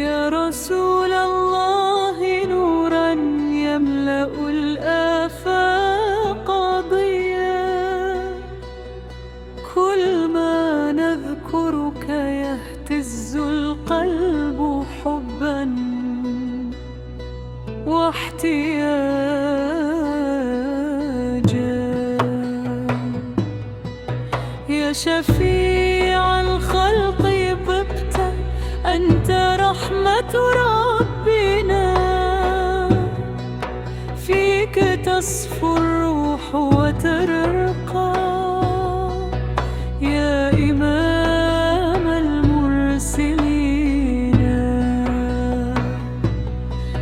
يا رسول الله نورا يملأ الآفاق ضياء، كل ما نذكرك يهتز القلب حبا واحتياجا. يا شفيع الخلق طبت، أنت رحمة ربنا، فيك تصفو الروح وترقى، يا إمام المرسلين.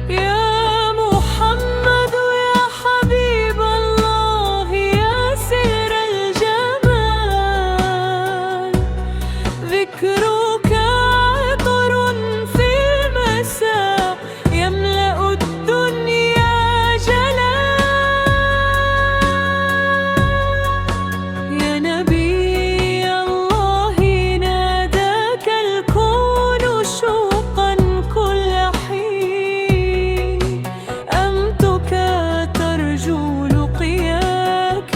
يا محمد يا حبيب الله، يا سر الجمال، ذكرك عطر في المساء يملأ الدنيا جلال. يا نبي الله ناداك الكون شوقا كل حين، أمتك ترجو لقياك،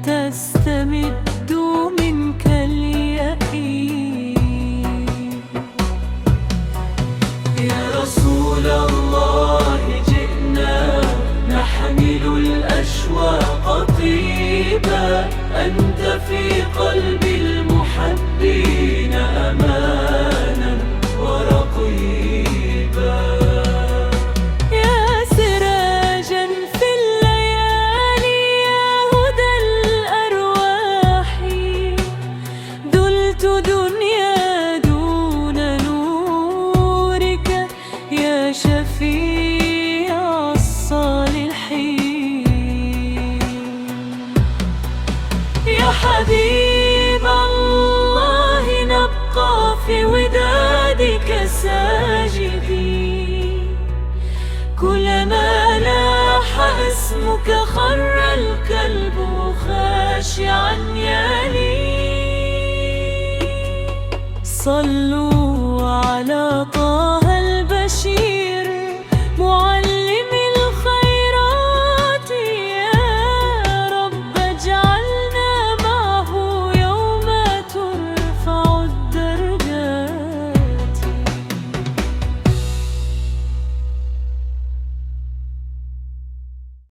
تستمد منك اليقين. يا رسول الله جئنا نحمل الأشواق طيبا، أنت في قلب المحبين أمانا ورقيبا. يا سراجا في الليالي، يا هدى الأرواح، دلت دنيا دون نورك، يا شفيع الصالحين. يا حبيب الله نبقى في ودادك ساجدين، كلما لاح اسمك خر القلب خاشعا يلين. صلوا على طه